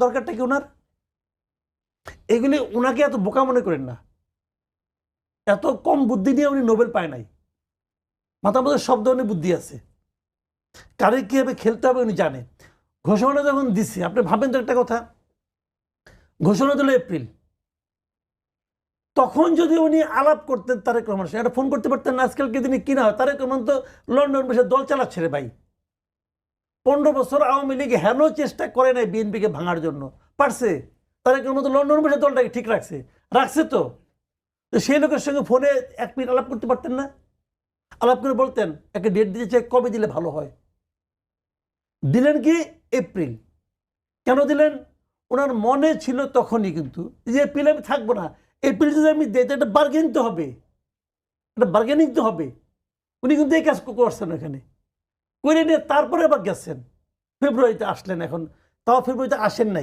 দরকারটা কি ওনার? এগুলি ওনাকে এত বোকা মনে করেন না। এত কম বুদ্ধি নিয়ে উনি নোবেল পায় নাই। মাথার মধ্যে সব ধরনের বুদ্ধি আছে। কারে কীভাবে খেলতে হবে উনি জানে। ঘোষণা যখন দিচ্ছে, আপনি ভাবেন তো একটা কথা, ঘোষণা দিল এপ্রিল, তখন যদি উনি আলাপ করতেন তারেক রহমান একটা ফোন করতে পারতেন না, আজকালকে দিনে কিনা হয় তারেক রহমান তো লন্ডন বসে দল চালাচ্ছে রে ভাই। 15 বছর আওয়ামী লীগ হেন চেষ্টা করে নাই বিএনপিকে ভাঙার জন্য, পারছে? তারেক রহমান তো লন্ডন বসে দলটাকে ঠিক রাখছে, রাখছে তো। সেই লোকের সঙ্গে ফোনে 1 মিনিট আলাপ করতে পারতেন না? আলাপ করে বলতেন একটা ডেট দিতে চাই, কবে দিলে ভালো হয়। দিলেন কি? এপ্রিল। কেন দিলেন? ওনার মনে ছিল তখনই কিন্তু যে এপ্রিলে আমি থাকবো না, এপ্রিল যদি আমি দিই একটা বার্গেনিং তো হবে, একটা বার্গেনিং তো হবে। উনি কিন্তু এই কাজ করছেন এখানে করে নিয়ে তারপরে আবার গেছেন, ফেব্রুয়ারিতে আসলেন। এখন তাও ফেব্রুয়ারিতে আসেন নাই।